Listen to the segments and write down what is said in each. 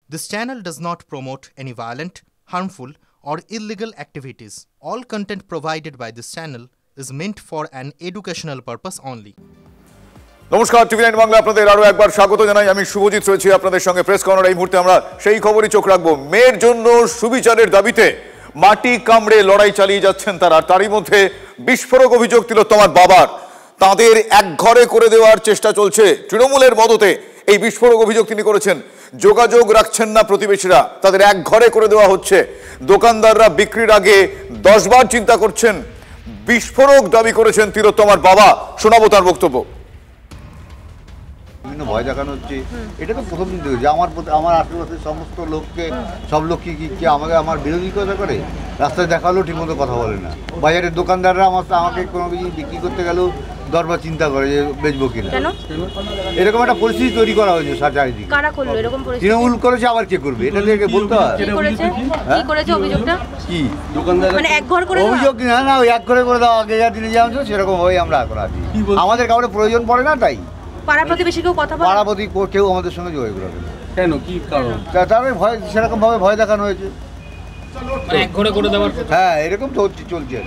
This channel does not promote any violent, harmful, or illegal activities. All content provided by this channel is meant for an educational purpose only. নমস্কার, টিভি9 বাংলা আপনাদের আরো একবার স্বাগত জানাই। আমি শুভজিৎ রয়েছি আপনাদের সঙ্গে প্রেস কর্নার। এই মুহূর্তে আমরা সেই খবরই চোখ রাখবো। মেয়ের জন্য সুবিচারের দাবিতে মাটি কামড়ে লড়াই চালিয়ে যাচ্ছেন তারা। আর তারই মধ্যে বিস্ফোরক অভিযোগ তিলোত্তমার বাবার। তাদের একঘরে করে দেওয়ার চেষ্টা চলছে তৃণমূলের মদতে। এই বিস্ফোরক অভিযোগ তিনি করেছেন। যোগাযোগ রাখছেন না প্রতিবেশীরা, তাদের একঘরে করে দেওয়া হচ্ছে। দোকানদাররা বিক্রির আগে 10 বার চিন্তা করছেন। বিস্ফোরক দাবি করেছেন তিলোত্তমার বাবা। শোনাবো তার বক্তব্য। বিভিন্ন ভয় দেখানো হচ্ছে, এটা তো প্রথম দিন থেকে যে আমার আশেপাশের সমস্ত লোককে, সব লোক কি আমাকে আমার বিরোধিতা করে, রাস্তায় দেখা হলেও ঠিকমতো কথা বলে না। বাজারের দোকানদাররা আমাকে কোনো কিছু বিক্রি করতে গেলেও দরবার চিন্তা করে যে বেচবো কিনা। এরকম একটা পরিস্থিতি তৈরি করা হয়েছে চারিদিকে। তৃণমূল করেছে, আবার কে করবে? এটা থেকে বলতে হয় অভিযোগ না, ওই এক ঘরে করে দেওয়া আগে যা দিনে যাওয়া হচ্ছে সেরকম ভাবেই আমরা এখন আছি। আমাদের কাউরে প্রয়োজন পড়ে না, তাই পাড়া প্রতিবেশী কেউ আমাদের সঙ্গে যোগাযোগ রাখে না। কেন, কি কারণ? তাদের ভয়, সেরকম ভাবে ভয় দেখানো হয়েছে। হ্যাঁ, এরকম তো চলছে।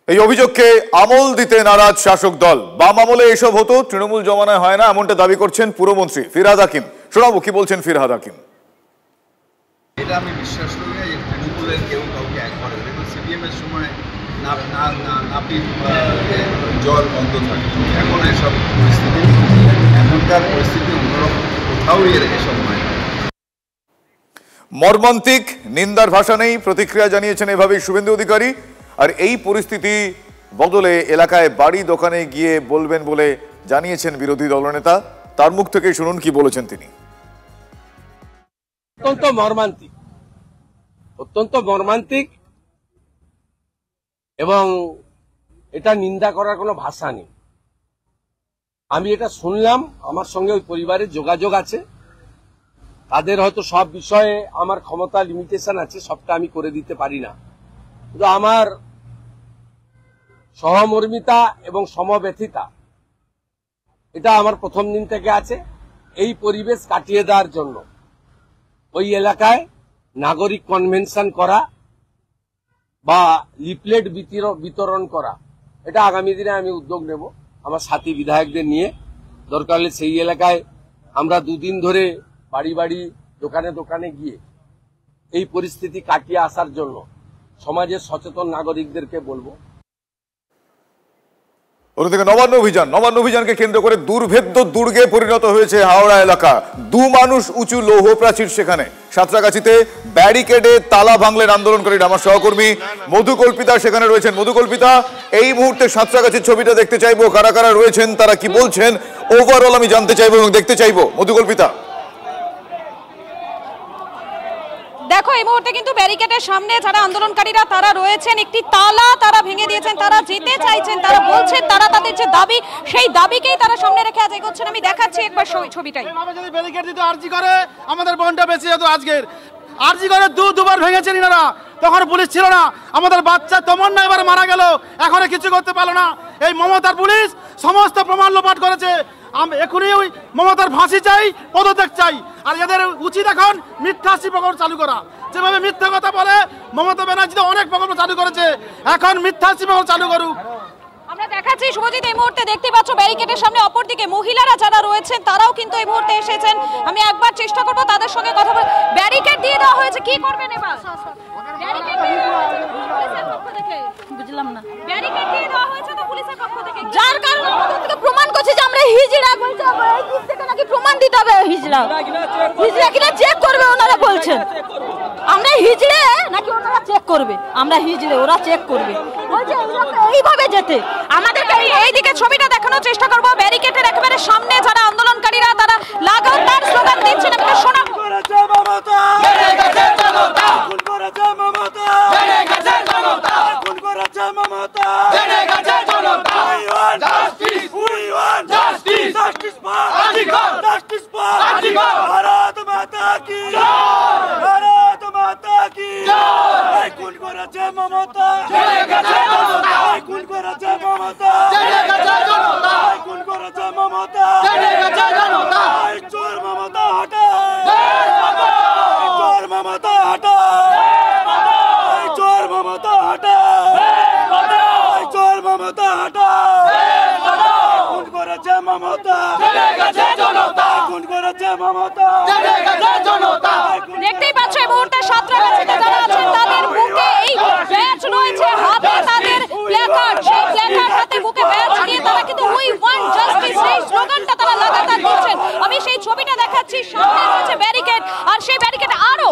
এই অভিযোগকে আমল দিতে নারাজ শাসক দল। বাম আমলে এসব হতো, তৃণমূল জমানায় হয় না, এমনটা দাবি করছেন পুরমন্ত্রী ফিরহাদ হাকিম। শোনাবো কি বলছেন ফিরহাদ হাকিম। এটা আমি বিশ্বাস করি না যে তৃণমূলের কেউ কাউকে একবারে, দেখুন সিপিএম এর সময় নাপিত জল বন্ধ থাকে, এখন এসব পরিস্থিতি, এখনকার পরিস্থিতি অন্যরকম, কোথাও এসব নয়। মর্মান্তিক, নিন্দার ভাষা নেই, প্রতিক্রিয়া জানিয়েছেন এভাবেই শুভেন্দু অধিকারী। আর এই পরিস্থিতি বদলে এলাকায় বাড়ি দোকানে গিয়ে বলবেন বলে জানিয়েছেন বিরোধী দলনেতা। তার মুখ থেকে শুনুন কি বলেছেন তিনি। অত্যন্ত মর্মান্তিক এবং এটা নিন্দা করার কোনো ভাষা নেই। আমি এটা শুনলাম, আমার সঙ্গে ওই পরিবারের যোগাযোগ আছে, তাদের হয়তো সব বিষয়ে আমার ক্ষমতা লিমিটেশন আছে, সবটা আমি করে দিতে পারি না, কিন্তু আমার সহমর্মিতা এবং সমব্যথিতা এটা আমার প্রথম দিন থেকে আছে। এই পরিবেশ কাটিয়ে দেওয়ার জন্য ওই এলাকায় নাগরিক কনভেনশন করা বা লিফলেট বিতরণ করা, এটা আগামী দিনে আমি উদ্যোগ নেব আমার সাথী বিধায়কদের নিয়ে। দরকার হলে সেই এলাকায় আমরা 2 দিন ধরে বাড়ি বাড়ি, দোকানে দোকানে গিয়ে এই পরিস্থিতি কাটিয়ে আসার জন্য সমাজের সচেতন নাগরিকদেরকে বলবো। অন্যদিকে নবান্ন অভিযানকে কেন্দ্র করে দুর্ভেদ্য দুর্গে পরিণত হয়েছে হাওড়া এলাকা। 2 মানুষ উঁচু লৌহ প্রাচীর, সেখানে সাঁতরাগাছিতে ব্যারিকেডে তালা ভাঙলেন আন্দোলনকারীরা। আমার সহকর্মী মধুকল্পিতা সেখানে রয়েছেন। মধুকল্পিতা, এই মুহূর্তে সাঁতরাগাছির ছবিটা দেখতে চাইবো, কারা কারা রয়েছেন, তারা কি বলছেন, ওভারঅল আমি জানতে চাইবো এবং দেখতে চাইবো। মধুকল্পিতা, দেখো এই মুহূর্তে কিন্তু ব্যারিকেডের সামনে যারা আন্দোলনকারীরা তারা রয়েছেন, একটি তালা তারা ভেঙে দিয়েছেন, তারা যেতে চাইছেন, তারা বলছেন তারা তাদের যে দাবি সেই দাবিকেই তারা সামনে রেখে আজ এগোচ্ছেন। আমি দেখাচ্ছি একবার ছবিটাই। যদি ব্যারিকেড দিতে আরজি করে আমাদের বনটা বেঁচে যেত। আজকের আরজি করে দুবার ভেঙেছেন ইনারা, তখন পুলিশ ছিল না। আমাদের বাচ্চা তমন্না এবার মারা গেল, এখনো কিছু করতে পারলো না। এই মমতার পুলিশ সমস্ত প্রমাণ লোপাট করেছে। এখনই ওই মমতার ফাঁসি চাই, পদত্যাগ চাই। আর এদের উচিত এখন মিথ্যাশ্রী প্রকল্প চালু করা। যেভাবে মিথ্যা কথা বলে মমতা ব্যানার্জি অনেক প্রকল্প চালু করেছে, এখন মিথ্যাশ্রী প্রকল্প চালু করুক। আমরা দেখাচ্ছি শুভজিৎ, এই মুহূর্তে দেখতে পাচ্ছ ব্যারিকেডের সামনে অপরদিকে মহিলারা যারা রয়েছেন তারাও কিন্তু এই মুহূর্তে এসেছেন। আমি একবার চেষ্টা করবো তাদের সঙ্গে কথা বলে। ব্যারিকেড দিয়ে দেওয়া হয়েছে, কি করবেন এবার? ব্যারিকেড দিয়ে দেওয়া হয়েছে পুলিশের পক্ষ থেকে, বুঝলাম না। ব্যারিকেড দিয়ে দেওয়া হয়েছে তো পুলিশের পক্ষ থেকে, যার কারণে আমাদের থেকে প্রমাণ করছে যে আমরা হিজড়া। বলছে এই দিক থেকে নাকি প্রমাণ দিতে হবে হিজড়া কিনা চেক করবে, ওনারা বলছেন। আমরা হিজড়ে নাকি ওনারা চেক করবে? আমরা হিজড়ে, ওরা চেক করবে। বলছে এইভাবে যেতে। আমাদেরকে এইদিকে ছবিটা দেখানোর চেষ্টা করবো। ব্যারিকেডের একেবারে সামনে যারা আন্দোলনকারীরা তারা লাগাতার স্লোগান দিচ্ছেন। আমি শোনা भारत माता की, भारत माता की, খুন করেছে মমতা, খুন করেছে মমতা, খুন করেছে মমতা, চোর মমতা হটা, চোর মমতা হটা, চোর মমতা হটা, চোর মমতা হটা, খুন করেছে মমতা, খুন করেছে মমতা। দেখতেই পাচ্ছ এই মুহূর্তে সাঁতরাগাছিতে যারা আছেন তাদের বুকে এই ব্যাচ রয়েছে, হাতে তাদের প্ল্যাকার্ড, সেই প্ল্যাকার্ড হাতে বুকে ব্যাচ নিয়ে তারা কিন্তু উই ওয়ান্ট জাস্টিস সেই স্লোগানটা তারা লাগাতার দিচ্ছেন। আমি সেই ছবিটা দেখাচ্ছি, সামনে রয়েছে ব্যারিকেড, আর সেই ব্যারিকেড আরো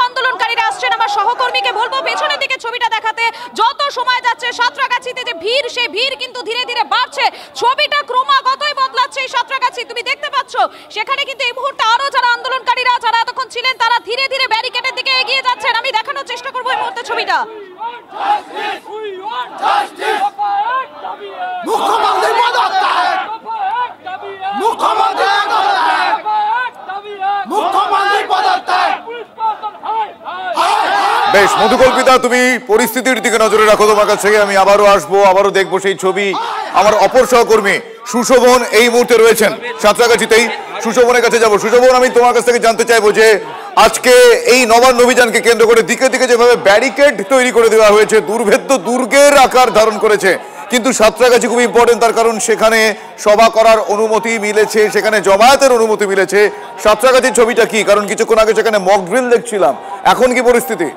আন্দোলনকারীরা আসছেন। আমার সহকর্মীকে বলবো পেছনের দিকে ছবিটা দেখাতে। যত সময় যাচ্ছে সাঁতরাগাছিতে যে ভিড়, সেই ভিড় কিন্তু ধীরে ধীরে বাড়ছে, ছবিটা ক্রমাগতই বদলাচ্ছে এই সাঁতরাগাছি। তুমি দেখতে পাচ্ছ সেখানে কিন্তু এই মুহূর্তে আরো যারা আন্দোলনকারীরা যারা এতক্ষণ ছিলেন তারা ধীরে ধীরে ব্যারিকেডের দিকে এগিয়ে যাচ্ছেন। আমি দেখানোর চেষ্টা করবো এই মুহূর্তে ছবিটা। বেশ মধুকল্পিতা, তুমি পরিস্থিতির দিকে নজরে রাখো, তোমার কাছ থেকে আমি আবারও আসবো, আবারও দেখবো সেই ছবি। আমার অপর সহকর্মী সুশোভন এই মুহূর্তে রয়েছেন সাঁতরাগাছিতেই, সুশোভনের কাছে যাবো। সুশোভন, আমি তোমার কাছ থেকে জানতে চাইবো যে আজকে এই নবান্ন অভিযানকে কেন্দ্র করে দিকে দিকে যেভাবে ব্যারিকেড তৈরি করে দেওয়া হয়েছে, দুর্ভেদ্য দুর্গের আকার ধারণ করেছে, কিন্তু সাঁতরাগাছি খুব ইম্পর্টেন্ট, তার কারণ সেখানে সভা করার অনুমতি মিলেছে, সেখানে জমায়েতের অনুমতি মিলেছে। সাঁতরাগাছির ছবিটা কি? কারণ কিছুক্ষণ আগে সেখানে মক ড্রিল দেখছিলাম, এখন কি পরিস্থিতি?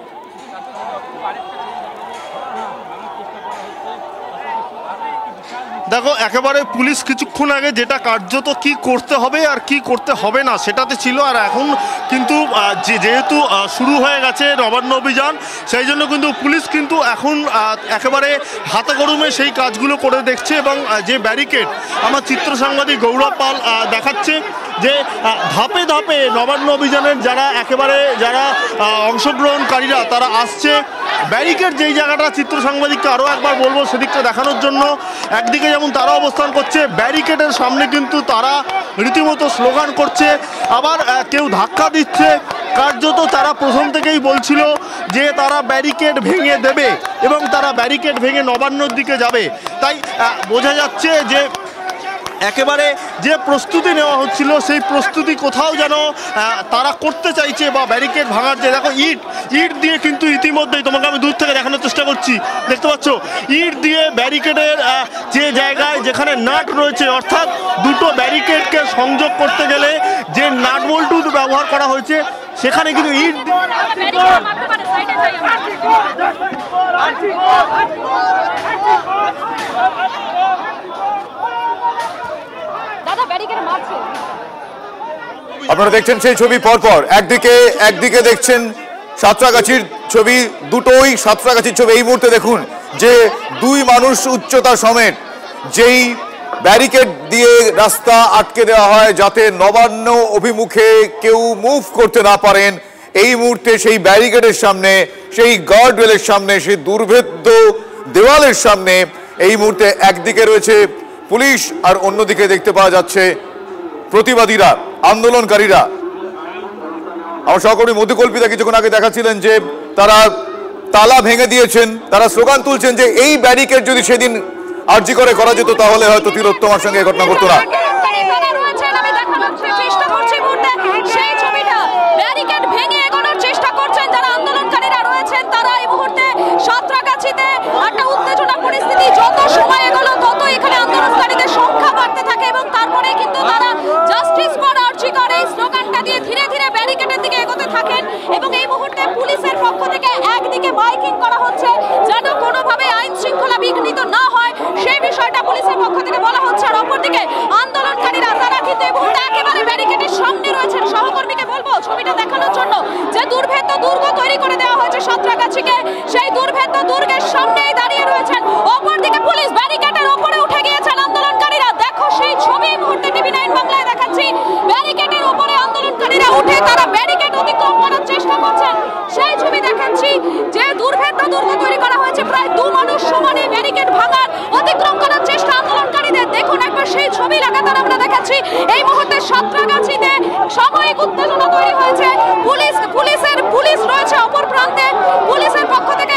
দেখো, একেবারে পুলিশ কিছুক্ষণ আগে যেটা কার্যত কি করতে হবে আর কি করতে হবে না সেটাতে ছিল, আর এখন কিন্তু যেহেতু শুরু হয়ে গেছে নবান্ন অভিযান, সেই জন্য কিন্তু পুলিশ কিন্তু এখন একেবারে হাতে গরমে সেই কাজগুলো করে দেখছে। এবং যে ব্যারিকেড আমার চিত্র সাংবাদিক গৌরব পাল দেখাচ্ছে যে ধাপে ধাপে নবান্ন অভিযানের যারা অংশগ্রহণকারীরা তারা আসছে। ব্যারিকেড যেই জায়গাটা চিত্র সাংবাদিককে আরও একবার বলবো সেদিকটা দেখানোর জন্য, একদিকে যেমন তারা অবস্থান করছে ব্যারিকেডের সামনে, কিন্তু তারা রীতিমতো স্লোগান করছে, আবার কেউ ধাক্কা দিচ্ছে। কার্যত তারা প্রথম থেকেই বলছিল যে তারা ব্যারিকেড ভেঙে দেবে এবং তারা ব্যারিকেড ভেঙে নবান্নর দিকে যাবে। তাই বোঝা যাচ্ছে যে একেবারে যে প্রস্তুতি নেওয়া হচ্ছিল সেই প্রস্তুতি কোথাও যেন তারা করতে চাইছে, বা ব্যারিকেড ভাঙার যে দেখো ইট দিয়ে কিন্তু ইতিমধ্যেই, তোমাকে আমি দূর থেকে দেখানোর চেষ্টা করছি, দেখতে পাচ্ছ ইট দিয়ে ব্যারিকেডের যে জায়গায় যেখানে নাট রয়েছে, অর্থাৎ দুটো ব্যারিকেডকে সংযোগ করতে গেলে যে নাট বল্টু ব্যবহার করা হয়েছে সেখানে কিন্তু ইট আপনারা দেখছেন সেই ছবি পরপর, একদিকে দেখছেন সাঁতরাগাছির ছবি, দুটোই সাঁতরাগাছির ছবি। এই মুহূর্তে দেখুন যে দুই মানুষ উচ্চতা সমেত যেই ব্যারিকেড দিয়ে রাস্তা আটকে দেওয়া হয় যাতে নবান্ন অভিমুখে কেউ মুভ করতে না পারেন, এই মুহূর্তে সেই ব্যারিকেডের সামনে, সেই গার্ড রেলের সামনে, সেই দুর্ভেদ্য দেওয়ালের সামনে এই মুহূর্তে একদিকে রয়েছে পুলিশ আর অন্যদিকে দেখতে পাওয়া যাচ্ছে প্রতিবাদীরা, আন্দোলনকারীরা। আমার সহকর্মী মধুকল্পিতা কিছুক্ষণ আগে দেখাচ্ছিলেন যে তারা তালা ভেঙে দিয়েছেন, তারা স্লোগান তুলছেন যে এই ব্যারিকেড যদি সেদিন আরজি করে করা যেত তাহলে হয়তো তিলোত্তমার সঙ্গে এই ঘটনা ঘটতো না। যত সময় এগোলো তত এখানে আন্দোলনকারীদের সংখ্যা বাড়তে থাকে এবং তারপরে কিন্তু তারা জাস্টিস ফর আরজি করে এই স্লোগানটা দিয়ে ধীরে ধীরে ব্যারিকেডের দিকে এগোতে থাকেন। এবং এই মুহূর্তে পুলিশের পক্ষ থেকে একদিকে মাইকিং করা হচ্ছে যেন কোনোভাবে আইন শৃঙ্খলা বিঘ্নিত না হয়, সেই বিষয়টা পুলিশের পক্ষ থেকে বলা হচ্ছে। আর অপরদিকে আন্দোলনকারীরা তারা কিন্তু এই মুহূর্তে একেবারে ব্যারিকেডের সামনে রয়েছেন। সহকর্মীকে বলবো ছবিটা দেখানোর জন্য যে দুর্ভেদ্য দুর্গ তৈরি করে দেওয়া হয়েছে সাঁতরাগাছিকে, সেই দুর্ভেদ্য দুর্গের সামনেই দাঁড়িয়ে রয়েছেন। অপরদিকে পুলিশ ব্যারিকেডের উপরে উঠে গিয়েছেন আন্দোলনকারীরা। দেখো সেই ছবি এই মুহূর্তে টিভি9 বাংলায় দেখাচ্ছি। ব্যারিকেডের উপরে আন্দোলনকারীরা উঠে তারা ব্যারিকেড অতিক্রম করার চেষ্টা করছেন, সেই ছবি দেখাচ্ছি। যে দুর্ভেদ্য দুর্গ তৈরি করা হয়েছে, প্রায় দু মানুষ সমানে ব্যারিকেড ভাঙার অতিক্রম করার চেষ্টা আন্দোলনকারীদের। দেখুন একবার সেই ছবি লাগাতার আমরা দেখাচ্ছি। এই মুহূর্তে সাঁতরাগাছিতে সাময়িক উত্তেজনা তৈরি হয়েছে। পুলিশ রয়েছে অপর প্রান্তে। পুলিশের পক্ষ থেকে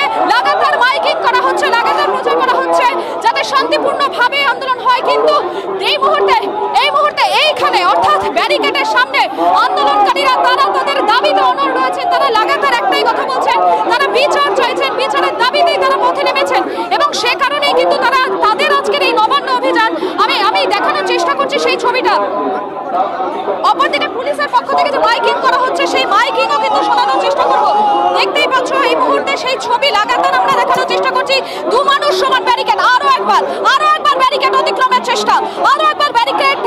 শান্তিপূর্ণভাবে আন্দোলন হয়, কিন্তু এই মুহূর্তে এইখানে অর্থাৎ ব্যারিকেডের সামনে আন্দোলনকারীরা তারা তাদের দাবিতে অনড় রয়েছেন। তারা লাগাতার একটাই কথা বলছেন, তারা বিচার চাইছেন, বিচারের দাবিতেই তারা পথে নেমেছেন এবং সে কারণেই কিন্তু তারা তাদের আজকের এই নবান্ন অভিযান আমি দেখানোর চেষ্টা করছি সেই ছবিটা। অপরদিকে পুলিশের পক্ষ থেকে যে মাইকিং করা হচ্ছে সেই মাইকিংও কিন্তু শোনানোর চেষ্টা করব। দেখতেই পাচ্ছ এই মুহূর্তে সেই ছবি লাগাতার আমরা দেখানোর চেষ্টা করছি। দু মানুষ সমান ব্যারিকেড, আরো একবার ব্যারিকেড অতিক্রমের চেষ্টা, আরো একবার ব্যারিকেড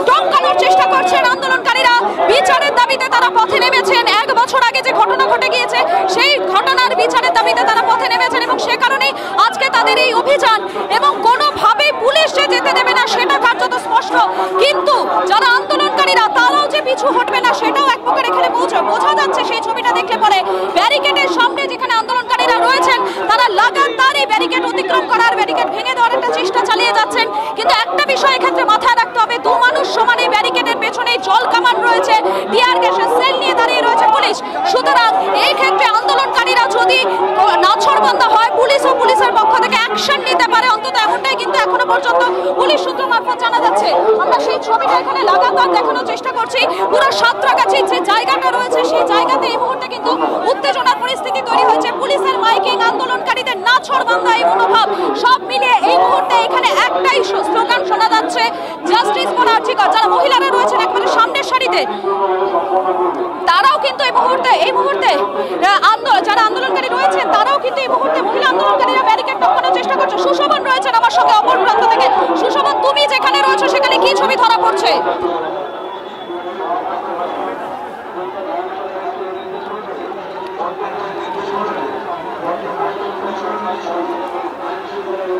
টপকানোর চেষ্টা করছেন আন্দোলনকারীরা। বিচারের দাবিতে তারা পথে নেমেছেন। 1 বছর আগে যে ঘটনা ঘটে গিয়েছে সেই ঘটনার বিচারের দাবিতে তারা পথে নেমেছেন এবং সে কারণেই আজকে তাদের এই অভিযান। এবং কোনোভাবেই পুলিশ যে যেতে দেবে না সেটা কার্যত স্পষ্ট, কিন্তু যারা আন্দোলনকারীরা তারাও যে পিছু হটবে না সেটাও এক প্রকার এখানে বোঝা যাচ্ছে সেই ছবিটা দেখলে পরে। ব্যারিকেডের সামনে যেখানে আন্দোলনকারীরা রয়েছেন তারা লাগাতার এই ব্যারিকেড অতিক্রম করার, ব্যারিকেড ভেঙে দেওয়ার একটা চেষ্টা চালিয়ে যাচ্ছেন। কিন্তু একটা বিষয় এক্ষেত্রে মাথায় রাখতে হবে, দু মানুষ সমান এই ব্যারিকেডের পেছনে জল কামান রয়েছে, টিয়ার গ্যাসের সেল নিয়ে দাঁড়িয়ে রয়েছে পুলিশ। সুতরাং এই ক্ষেত্রে আন্দোলনকারীরা যদি নাছোড়বান্দা হয় পুলিশের পক্ষ থেকে অ্যাকশন নিতে পারে, অন্তত এমনটাই কিন্তু এখনো পর্যন্ত পুলিশ সূত্র মারফত জানা যাচ্ছে। আমরা সেই ছবিটা এখানে লাগাতার দেখানোর চেষ্টা করছি। পুরো সাঁতরাগাছির যে জায়গাটা রয়েছে সেই জায়গাতে এই মুহূর্তে কিন্তু উত্তেজনার পরিস্থিতি তৈরি হয়েছে। পুলিশের মাইকিং, আন্দোলনকারীদের নাছোড়বান্দা এই মনোভাব সব মিলিয়ে এই মুহূর্তে এখানে একটাই স্লোগান শোনা যাচ্ছে, জাস্টিস ফর আরজি কর। যারা মহিলারা রয়েছেন একেবারে সামনের সারিতে তারাও কিন্তু এই মুহূর্তে যারা আন্দোলনকারী রয়েছেন তারাও কিন্তু এই মুহূর্তে মহিলা আন্দোলনকারীরা ব্যারিকেড টপকানোর চেষ্টা করছে। সুশোভন রয়েছেন আমার সঙ্গে অপর প্রান্ত থেকে। সুশোভন, তুমি যেখানে রয়েছো সেখানে কি ছবি ধরা পড়ছে?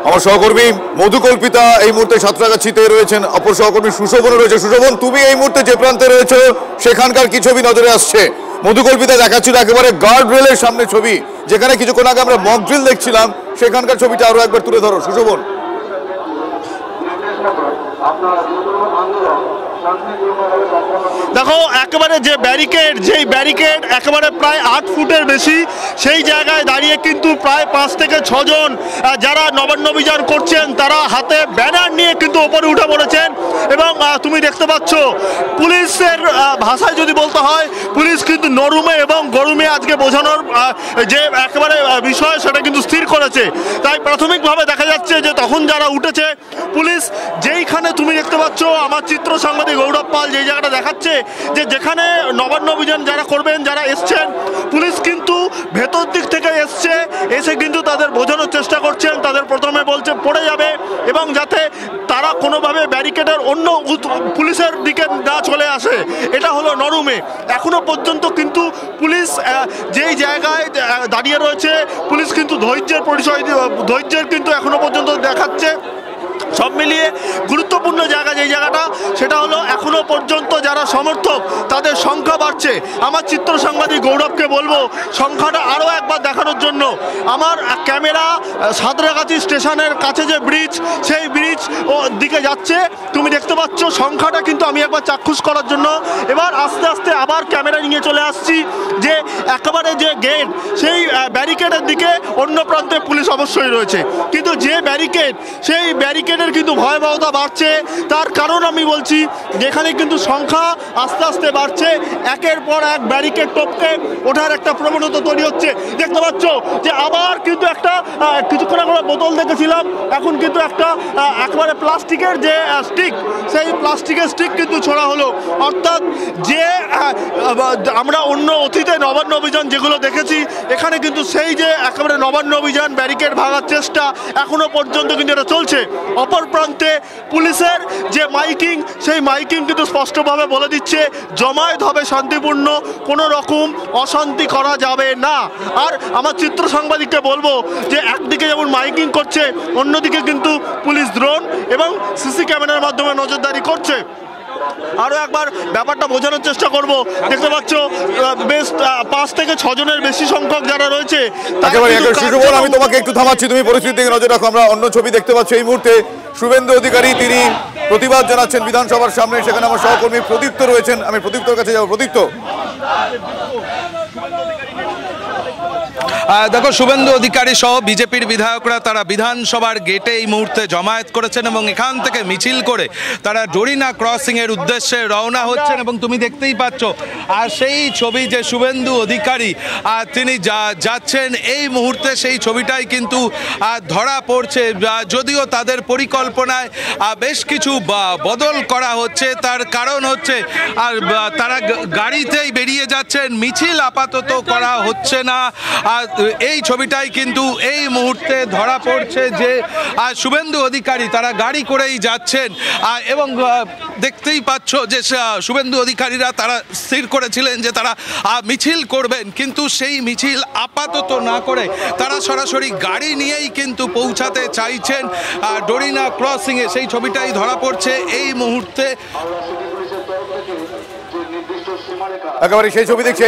আমার সহকর্মী মধুকল্পিতা এই মুহূর্তে সাঁতরাগাছিতে রয়েছেন, অপর সহকর্মী সুশোভন রয়েছে। সুশোভন, তুমি এই মুহূর্তে যে প্রান্তে রয়েছো সেখানকার কি ছবি নজরে আসছে? মধুকল্পিতা দেখাচ্ছিল একেবারে গার্ড রেলের সামনে ছবি, যেখানে কিছুক্ষণ আগে আমরা মক ড্রিল দেখছিলাম, সেখানকার ছবিটা আরো একবার তুলে ধরো সুশোভন। দেখো একেবারে যেই ব্যারিকেড একেবারে প্রায় 8 ফুটের বেশি, সেই জায়গায় দাঁড়িয়ে কিন্তু প্রায় 5 থেকে 6 জন যারা নবান্ন অভিযান করছেন তারা হাতে ব্যানার নিয়ে কিন্তু ওপরে উঠে পড়েছেন। এবং তুমি দেখতে পাচ্ছ পুলিশের ভাষায় যদি বলতে হয়, পুলিশ কিন্তু নরুমে এবং গরুমে আজকে বোঝানোর যে একেবারে বিষয় সেটা কিন্তু স্থির করেছে। তাই প্রাথমিকভাবে দেখা যাচ্ছে যে তখন যারা উঠেছে পুলিশ, যেইখানে তুমি দেখতে পাচ্ছ আমার চিত্র সাংবাদিক গৌরব পাল যে জায়গাটা দেখাচ্ছে যে যেখানে নবান্ন অভিযান যারা করবেন, যারা এসছেন, পুলিশ কিন্তু ভেতর দিক থেকে এসে কিন্তু তাদের বোঝানোর চেষ্টা করছেন। তাদের প্রথমে বলছে পড়ে যাবে এবং যাতে তারা কোনোভাবে ব্যারিকেডের অন্য পুলিশের দিকে না চলে আসে, এটা হলো নরুমে। এখনো পর্যন্ত কিন্তু পুলিশ যেই জায়গায় দাঁড়িয়ে রয়েছে, পুলিশ কিন্তু ধৈর্যের কিন্তু এখনো পর্যন্ত দেখাচ্ছে। সব মিলিয়ে গুরুত্বপূর্ণ জায়গা যেই জায়গাটা সেটা হলো এখনো পর্যন্ত যারা সমর্থক তাদের সংখ্যা বাড়ছে। আমার চিত্র সাংবাদিক গৌরবকে বলবো সংখ্যাটা আরও একবার দেখানোর জন্য। আমার ক্যামেরা সাঁতরাগাছি স্টেশনের কাছে যে ব্রিজ, সেই ব্রিজ দিকে যাচ্ছে, তুমি দেখতে পাচ্ছ সংখ্যাটা কিন্তু আমি একবার চাক্ষুষ করার জন্য এবার আস্তে আস্তে আবার ক্যামেরা নিয়ে চলে আসছি যে একেবারে যে গেট, সেই ব্যারিকেডের দিকে অন্য প্রান্তে পুলিশ অবশ্যই রয়েছে, কিন্তু যে ব্যারিকেড, সেই ব্যারিকেডের কিন্তু ভয়াবহতা বাড়ছে। তার কারণ আমি বলছি, যেখানে কিন্তু সংখ্যা আস্তে আস্তে বাড়ছে, একের পর এক ব্যারিকেড টপকে ওঠার একটা প্রবণতা তৈরি হচ্ছে। দেখতে পাচ্ছ যে আবার কিন্তু একটা কিছুক্ষণ আগে বোতল দেখেছিলাম, এখন কিন্তু একটা একেবারে প্লাস্টিকের যে স্টিক, সেই প্লাস্টিকের স্টিক কিন্তু ছোড়া হলো। অর্থাৎ যে আমরা অন্য অতীতে নবান্ন অভিযান যেগুলো দেখেছি, এখানে কিন্তু সেই যে একেবারে নবান্ন অভিযান ব্যারিকেড ভাঙার চেষ্টা এখনো পর্যন্ত কিন্তু এটা চলছে। অপর প্রান্তে পুলিশের যে মাইকিং, সেই মাইকিং কিন্তু স্পষ্টভাবে বলে দিচ্ছে জমায়েত হবে শান্তিপূর্ণ, কোনো রকম অশান্তি করা যাবে না। আর আমার চিত্র সাংবাদিককে বলবো যে একদিকে যেমন মাইকিং করছে, অন্যদিকে কিন্তু পুলিশ ড্রোন এবং সিসি ক্যামেরার মাধ্যমে নজরদারি করছে। আরো একবার ব্যাপারটা বোঝানোর চেষ্টা করব। দেখতে পাচ্ছ বেশ 5 থেকে 6 জনের বেশি সংখ্যক যারা রয়েছে। আমি তোমাকে একটু থামাচ্ছি, তুমি পরিস্থিতির দিকে নজর রাখো। আমরা অন্য ছবি দেখতে পাচ্ছি এই মুহূর্তে শুভেন্দু অধিকারী, তিনি প্রতিবাদ জানাচ্ছেন বিধানসভার সামনে। সেখানে আমার সহকর্মী প্রদীপ্ত রয়েছেন, আমি প্রদীপ্তর কাছে যাবো। প্রদীপ্ত, দেখো, শুভেন্দু অধিকারী সহ বিজেপির বিধায়করা তারা বিধানসভার গেটে এই মুহূর্তে জমায়েত করেছেন এবং এখান থেকে মিছিল করে তারা ডরিনা ক্রসিং এর উদ্দেশ্যে রওনা হচ্ছেন এবং তুমি দেখতেই পাচ্ছ আর সেই ছবি যে শুভেন্দু অধিকারী তিনি যাচ্ছেন এই মুহূর্তে সেই ছবিটাই কিন্তু ধরা পড়ছে। যদিও তাদের পরিকল্পনায় বেশ কিছু বদল করা হচ্ছে, তার কারণ হচ্ছে আর তারা গাড়িতেই বেরিয়ে যাচ্ছেন, মিছিল আপাতত করা হচ্ছে না। এই ছবিটাই কিন্তু এই মুহূর্তে ধরা পড়ছে যে শুভেন্দু অধিকারী তারা গাড়ি করেই যাচ্ছেন এবং দেখতেই পাচ্ছ যে শুভেন্দু অধিকারীরা তারা স্থির করেছিলেন যে তারা মিছিল করবেন, কিন্তু সেই মিছিল আপাতত না করে তারা সরাসরি গাড়ি নিয়েই কিন্তু পৌঁছাতে চাইছেন ডরিনা ক্রসিংয়ে। সেই ছবিটাই ধরা পড়ছে এই মুহূর্তে। একেবারে সেই ছবি দেখছি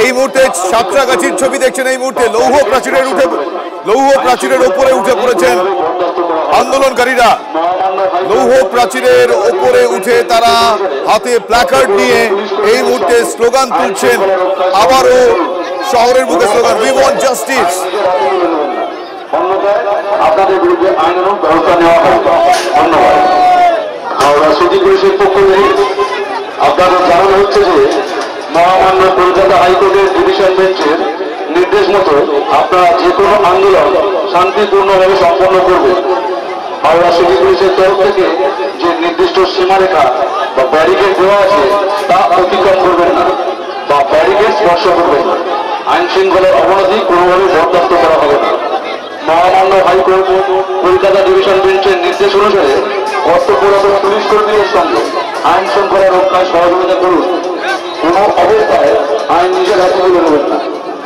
এই মুহূর্তে সাঁতরাগাছির ছবি দেখছেন। এই মুহূর্তে লৌহ প্রাচীরের উপরে উঠে পড়েছেন আন্দোলনকারীরা। লৌহ প্রাচীরের উপরে উঠে তারা হাতে প্ল্যাকার্ড নিয়ে এই মুহূর্তে স্লোগান তুলছেন। আবারও শহরের বুকে স্লোগান, উই ওয়ান্ট জাস্টিস। আপনাদের বিরুদ্ধে আইনানুগ ব্যবস্থা নেওয়া হবে। ধন্যবাদ। হাওড়া সিটি পুলিশের পক্ষ থেকে আপনাদের জানানো হচ্ছে যে মহামান্য কলকাতা হাইকোর্টের ডিভিশন বেঞ্চের নির্দেশ মতো আপনারা যে কোনো আন্দোলন শান্তিপূর্ণভাবে সম্পন্ন করবেন। হাওড়া সিটি পুলিশের তরফ থেকে যে নির্দিষ্ট সীমারেখা বা ব্যারিকেড দেওয়া আছে তা অতিক্রম করবেন না বা ব্যারিকেড স্পর্শ করবেন না। আইন শৃঙ্খলার অবনতি কোনোভাবে বরদাস্ত করা হবে না। মহামান্য হাইকোর্ট কলকাতা ডিভিশন বেঞ্চের নির্দেশ অনুসারে কর্তব্যরত পুলিশ কর্মীদের সঙ্গে আইন শৃঙ্খলা রক্ষায় সহযোগিতা করুন। কোন অবস্থায় আইন নিজের হাতে তুলে নেবেন না,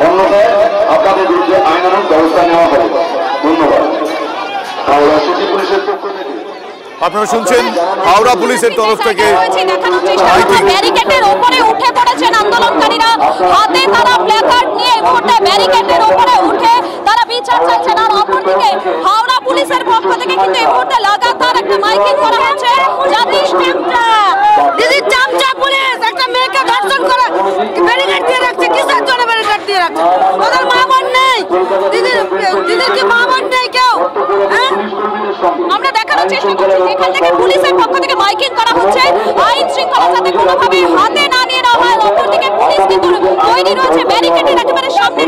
অন্যথায় আপনাদের বিরুদ্ধে আইনানুগ ব্যবস্থা নেওয়া হবে। ধন্যবাদ। হাওড়া সিটি পুলিশের পক্ষ থেকে আপনারা শুনছেন হাওড়া পুলিশের তরফ থেকে ব্যারিকেডের উপরে উঠে পড়েছেন আন্দোলনকারীরা, হাতে তারা প্ল্যাকার্ড নিয়ে এই মুহূর্তে ব্যারিকেডের উপরে উঠে তারা বিচার চাইছেন। আর অপরদিকে হাওড়া পুলিশের পক্ষ থেকে কিন্তু এই মুহূর্তে লাগাতার একটা মাইকিং করা হচ্ছে, জাতির দিদির চামচা পুলিশ একটা মেয়েকে ধর্ষণ করে ব্যারিকেড দিয়ে রাখছে। কিসের জন্য ব্যারিকেড দিয়ে রাখছে? ওদের মা বোন নেই, দিদির কি মা বোন নেই কেউ? আমরা দেখানোর চেষ্টা করছি যেখান থেকে পুলিশের পক্ষ থেকে মাইকিং করা হচ্ছে আইন শৃঙ্খলা যাতে কোনোভাবে হাতে না নিয়ে নেওয়া হয়। অপরদিকে পুলিশ কিন্তু তৈরি রয়েছে ব্যারিকেডের একেবারে সামনে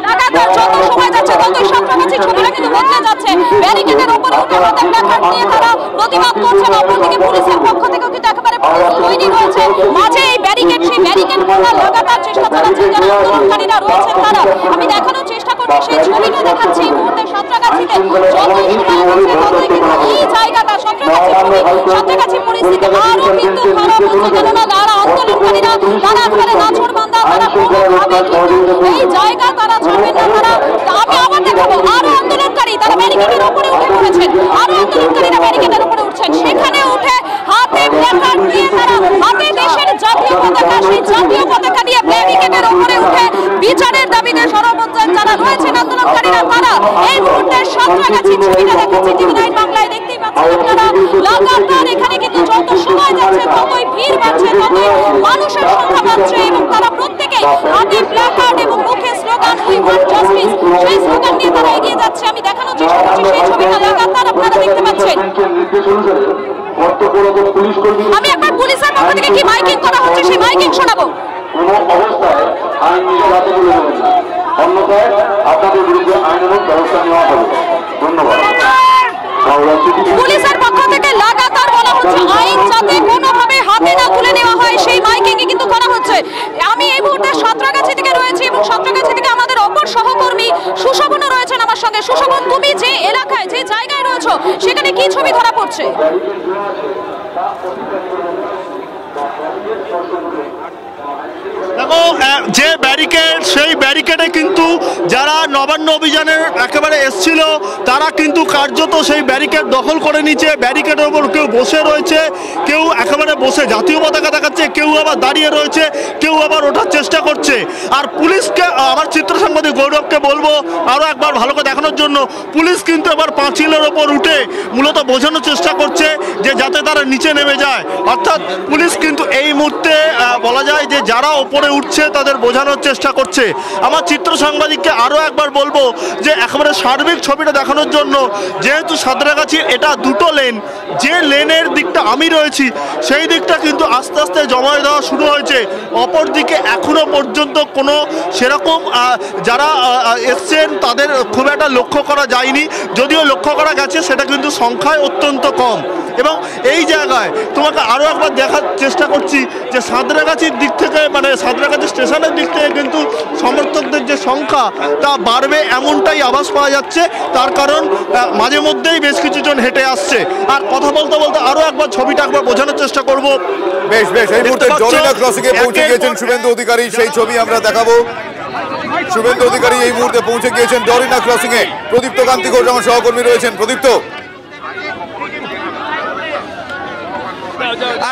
লাগাতার যত সময় যাচ্ছে ততই সাঁতরাগাছির ছবিটা কিন্তু বদলে যাচ্ছে। ব্যারিকেডের উপরে উঠে হাতে প্ল্যাকার্ড নিয়ে তারা প্রতিবাদ করছেন। অপরদিকে পুলিশের পক্ষ থেকেও কিন্তু একেবারে পুলিশ তৈরি রয়েছে মাঝে এই ব্যারিকেড, সেই ব্যারিকেড খোলার লাগাতার চেষ্টা চালাচ্ছেন যারা আন্দোলনকারীরা রয়েছেন তারা। আমি দেখানোর চেষ্টা করছি সেই ছবিটা দেখাচ্ছি এই মুহূর্তে সাঁতরাগাছিতে যতই সময় হচ্ছে ততই কিন্তু এই জায়গাটা সাঁতরাগাছি পরিস্থিতি আরো কিন্তু খারাপ হচ্ছে, কেননা যারা আন্দোলনকারীরা তারা একেবারে নাছোড়বান্দা, তারা কোনোভাবে কিন্তু এই জায়গা তারা ছাড়বেন না। তারা আমি আবার দেখাবো আরো আন্দোলনকারী তারা ব্যারিকেডের উপরে উঠে পড়েছেন, আরো আন্দোলনকারীরা ব্যারিকেডের উপরে উঠছেন, সেখানে উঠে হাতে প্ল্যাকার্ড নিয়ে তারা হাতে দেশের জাতীয় পতাকা, সেই জাতীয় পতাকা নিয়ে ব্যারিকেডের উপরে উঠে বিচারের দাবিতে সর্বোচ্চ যারা রয়েছেন আন্দোলনকারীরা তারা এই মুহূর্তে সাঁতরাগাছি ছবিটা দেখাচ্ছি টিভি9 বাংলায়। দেখতেই পাচ্ছেন আপনারা লাগাতার এখানে কিন্তু যত সময় যাচ্ছে ততই ভিড় বাড়ছে, ততই মানুষের সংখ্যা বাড়ছে এবং তারা প্রত্যেকে হাতে প্ল্যাকার্ড এবং মুখে স্লোগান উই ওয়ান্ট জাস্টিস, সেই স্লোগান নিয়ে তারা এগিয়ে যাচ্ছে। আমি দেখানোর চেষ্টা করছি সেই ছবিটা লাগাতার আপনারা দেখতে পাচ্ছেন। আমি একবার পুলিশের পক্ষ থেকে কি মাইকিং করা হচ্ছে সেই মাইকিং শোনাবো। কোন অবস্থায় আইন নিজের হাতে তুলে নেবেন না, অন্যথায় আপনাদের বিরুদ্ধে আইনানুগ ব্যবস্থা নেওয়া হবে। ধন্যবাদ। পুলিশের পক্ষ থেকে লাগাতার বলা হচ্ছে আইন যাতে কোনোভাবে হাতে না তুলে নেওয়া হয় সেই মাইকিং কিন্তু করা হচ্ছে। আমি এই মুহূর্তে সাঁতরাগাছি থেকে রয়েছি এবং সাঁতরাগাছি থেকে আমাদের অপর সহকর্মী সুশোভনও রয়েছেন আমার সঙ্গে। সুশোভন, তুমি যে এলাকায় যে জায়গায় রয়েছো সেখানে কি ছবি ধরা পড়ছে? দেখো যে ব্যারিকেড, সেই ব্যারিকেডে কিন্তু যারা নবান্ন অভিযানের একেবারে এসছিল তারা কিন্তু কার্যত সেই ব্যারিকেড দখল করে নিচ্ছে। ব্যারিকেডের ওপর কেউ বসে রয়েছে, কেউ একেবারে বসে জাতীয় পতাকা দেখাচ্ছে, কেউ আবার দাঁড়িয়ে রয়েছে, কেউ আবার ওঠার চেষ্টা করছে। আর পুলিশকে, আমার চিত্র সাংবাদিক গৌরবকে বলবো আরও একবার ভালো করে দেখানোর জন্য, পুলিশ কিন্তু এবার পাঁচিলের ওপর উঠে মূলত বোঝানোর চেষ্টা করছে যে যাতে তারা নিচে নেমে যায়। অর্থাৎ পুলিশ কিন্তু এই মুহূর্তে বলা যায় যে যারা ওপরে উঠছে তাদের বোঝানোর চেষ্টা করছে। আমার চিত্র সাংবাদিককে আরও একবার বলবো যে একেবারে সার্বিক ছবিটা দেখানোর জন্য, যেহেতু সাঁতরাগাছির এটা দুটো লেন, যে লেনের দিকটা আমি রয়েছি সেই দিকটা কিন্তু আস্তে আস্তে জমায়ে দেওয়া শুরু হয়েছে। অপরদিকে এখনো পর্যন্ত কোনো সেরকম যারা এসছেন তাদের খুব একটা লক্ষ্য করা যায়নি, যদিও লক্ষ্য করা গেছে সেটা কিন্তু সংখ্যায় অত্যন্ত কম। এবং এই জায়গায় তোমাকে আরও একবার দেখার চেষ্টা করছি যে সাঁতরাগাছির দিক থেকে, মানে সাঁতরাগাছি স্টেশনের দিক থেকে কিন্তু সমর্থকদের যে সংখ্যা তা বাড়বে এমনটাই আভাস পাওয়া যাচ্ছে। তার কারণ মাঝে মধ্যেই বেশ কিছুজন হেঁটে আসছে। আর কথা বলতে বলতে আরও একবার ছবিটা একবার বোঝানোর চেষ্টা করব। বেশ বেশ, এই মুহূর্তে জরিনা ক্রসিং এ পৌঁছে গিয়েছেন শুভেন্দু অধিকারী, সেই ছবি আমরা দেখাবো। শুভেন্দু অধিকারী এই মুহূর্তে পৌঁছে গিয়েছেন জরিনা ক্রসিং এ। প্রদীপ্ত কান্তি ঘোষ আমার সহকর্মী রয়েছেন। প্রদীপ্ত,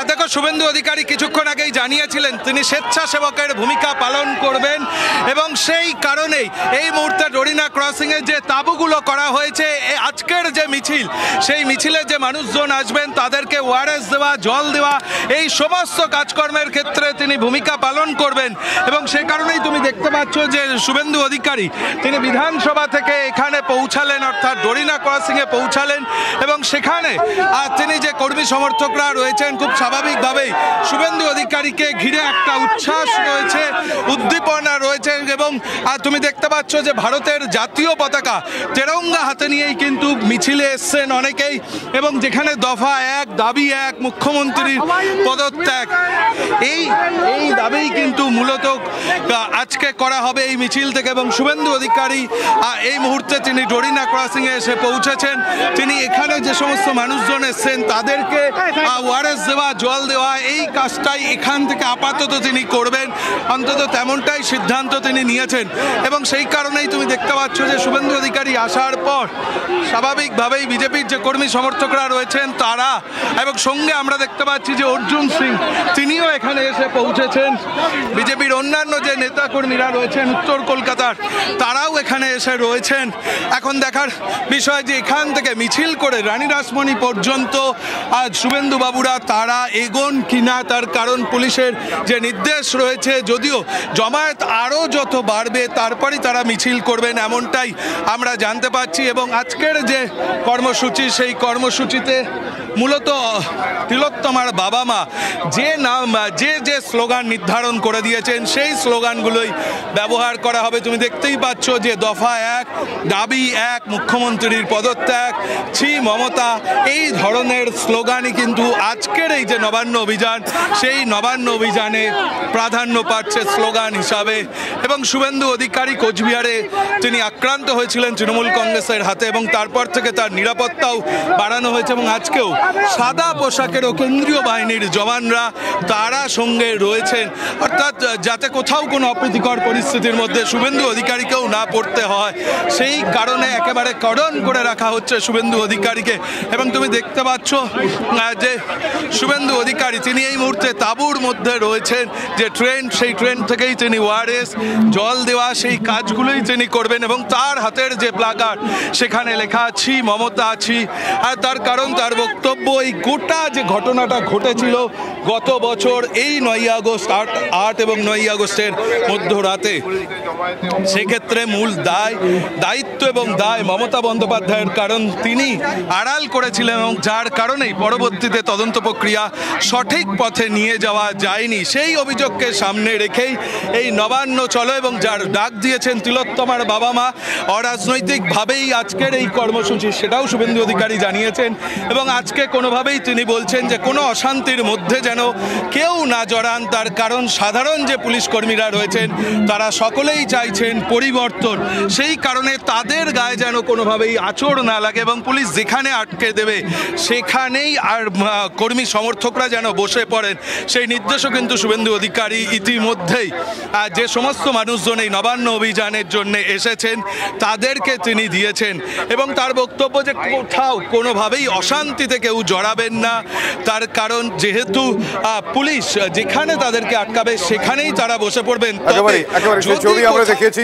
দেখো, শুভেন্দু অধিকারী কিছুক্ষণ আগেই জানিয়েছিলেন তিনি স্বেচ্ছাসেবকের ভূমিকা পালন করবেন এবং সেই কারণেই এই মুহূর্তে জরিনা ক্রসিং এ যে তাঁবুগুলো করা হয়েছে, আজকের যে মিছিল, সেই মিছিলে যে মানুষজন আসবেন তাদেরকে ওআরএস দেওয়া, জল দেওয়া, এই সমস্ত কাজকর্মের ক্ষেত্রে তিনি ভূমিকা পালন করবেন। এবং সে কারণেই তুমি দেখতে পাচ্ছ যে শুভেন্দু অধিকারী তিনি বিধানসভা থেকে এখানে পৌঁছালেন, অর্থাৎ জরিনা ক্রসিং এ পৌঁছালেন এবং সেখানে তিনি যে কর্মী সমর্থকরা রয়েছেন খুব স্বাভাবিকভাবেই শুভেন্দু অধিকারীকে ঘিরে একটা উচ্ছ্বাস রয়েছে, উদ্দীপনা রয়েছে। এবং তুমি দেখতে পাচ্ছ যে ভারতের জাতীয় পতাকা তেরঙ্গা হাতে নিয়েই কিন্তু মিছিলে এসছেন অনেকেই। এবং যেখানে দফা এক, দাবি এক, মুখ্যমন্ত্রীর পদত্যাগ, এই দাবিই কিন্তু মূলত আজকে করা হবে এই মিছিল থেকে। এবং শুভেন্দু অধিকারী এই মুহূর্তে তিনি জরিনা ক্রসিং এ এসে পৌঁছেছেন। তিনি এখানে যে সমস্ত মানুষজন এসছেন তাদেরকে ওআরএস দেওয়া, জল দেওয়া, এই কাজটাই এখান থেকে আপাতত তিনি করবেন, অন্তত তেমনটাই সিদ্ধান্ত তিনি নিয়েছেন। এবং সেই কারণেই তুমি দেখতে পাচ্ছ যে শুভেন্দু অধিকারী আসার পর স্বাভাবিকভাবেই বিজেপির যে কর্মী সমর্থকরা রয়েছেন তারা, এবং সঙ্গে আমরা দেখতে পাচ্ছি যে অর্জুন সিং তিনিও এখানে এসে পৌঁছেছেন। বিজেপির অন্যান্য যে নেতা কর্মীরা রয়েছেন উত্তর কলকাতার, তারাও এখানে এসে রয়েছেন। এখন দেখার বিষয় যে এখান থেকে মিছিল করে রানী রাসমণি পর্যন্ত আজ শুভেন্দু বাবুরা তারা এগোন কিনা, তার কারণ পুলিশের যে নির্দেশ রয়েছে, যদিও জমায়েত আরও যত বাড়বে তারপরই তারা মিছিল করবেন এমনটাই আমরা জানতে পাচ্ছি। এবং আজকের যে কর্মসূচি, সেই কর্মসূচিতে মূলত তিলোত্তমার বাবা মা যে স্লোগান নির্ধারণ করে দিয়েছেন সেই স্লোগানগুলোই ব্যবহার করা হবে। তুমি দেখতেই পাচ্ছ যে দফা এক, দাবি এক, মুখ্যমন্ত্রীর পদত্যাগ, ছি মমতা, এই ধরনের স্লোগানই কিন্তু আজকের এই যে নবান্ন অভিযান, সেই নবান্ন অভিযানে প্রাধান্য পাচ্ছে স্লোগান হিসাবে। এবং শুভেন্দু অধিকারী কোচবিহারে তিনি আক্রান্ত হয়েছিলেন তৃণমূল কংগ্রেসের হাতে এবং তারপর থেকে তার নিরাপত্তাও বাড়ানো হয়েছে। এবং আজকেও সাদা পোশাকেরও কেন্দ্রীয় বাহিনীর জওয়ানরা তারা সঙ্গে রয়েছেন, অর্থাৎ যাতে কোথাও কোনো অপ্রীতিকর পরিস্থিতির মধ্যে শুভেন্দু অধিকারীকেও না পড়তে হয়, সেই কারণে একেবারে কর্ডন করে রাখা হচ্ছে শুভেন্দু অধিকারীকে। এবং তুমি দেখতে পাচ্ছ যে শুভেন্দু অধিকারী তিনি এই মুহূর্তে তাঁবুর মধ্যে রয়েছেন। যে ট্রেন, সেই ট্রেন থেকেই তিনি ওআরএস, জল দেওয়া, সেই কাজগুলোই তিনি করবেন। এবং তার হাতের যে প্লাকার্ড, সেখানে লেখা আছি মমতা আছি। আর তার কারণ তার বক্তব্য এই গোটা যে ঘটনাটা ঘটেছিল গত বছর এই 9ই আগস্ট, 8 এবং 9ই আগস্টের মধ্যরাতে, সেক্ষেত্রে মূল দায়িত্ব এবং দায় মমতা বন্দ্যোপাধ্যায়ের, কারণ তিনি আড়াল করেছিলেন এবং যার কারণেই পরবর্তীতে তদন্ত প্রক্রিয়া সঠিক পথে নিয়ে যাওয়া যায়নি। সেই অভিযোগকে সামনে রেখেই এই নবান্ন চলো এবং যার ডাক দিয়েছেন তিলোত্তমার বাবা মা, অরাজনৈতিকভাবেই আজকের এই কর্মসূচি, সেটাও শুভেন্দু অধিকারী জানিয়েছেন। এবং আজকে পুলিশকে কোনোভাবেই তিনি বলছেন যে কোনো অশান্তির মধ্যে যেন কেউ না জড়ান, তার কারণ সাধারণ যে পুলিশ কর্মীরা রয়েছেন তারা সকলেই চাইছেন পরিবর্তন, সেই কারণে তাদের গায়ে যেন কোনোভাবেই আঁচড় না লাগে এবং পুলিশ যেখানে আটকে দেবে সেখানেই আর কর্মী সমর্থকরা যেন বসে পড়েন সেই নির্দেশও কিন্তু শুভেন্দু অধিকারী ইতিমধ্যেই যে সমস্ত মানুষজন এই নবান্ন অভিযানের জন্য এসেছেন তাদেরকে তিনি দিয়েছেন এবং তার বক্তব্য যে কোথাও কোনোভাবেই অশান্তিতে কেউ জড়াবেন না, তার কারণ যেহেতু পুলিশ যেখানে তাদেরকে আটকাবে সেখানেই তারা বসে পড়বেন। একেবারে ছবি আমরা দেখেছি।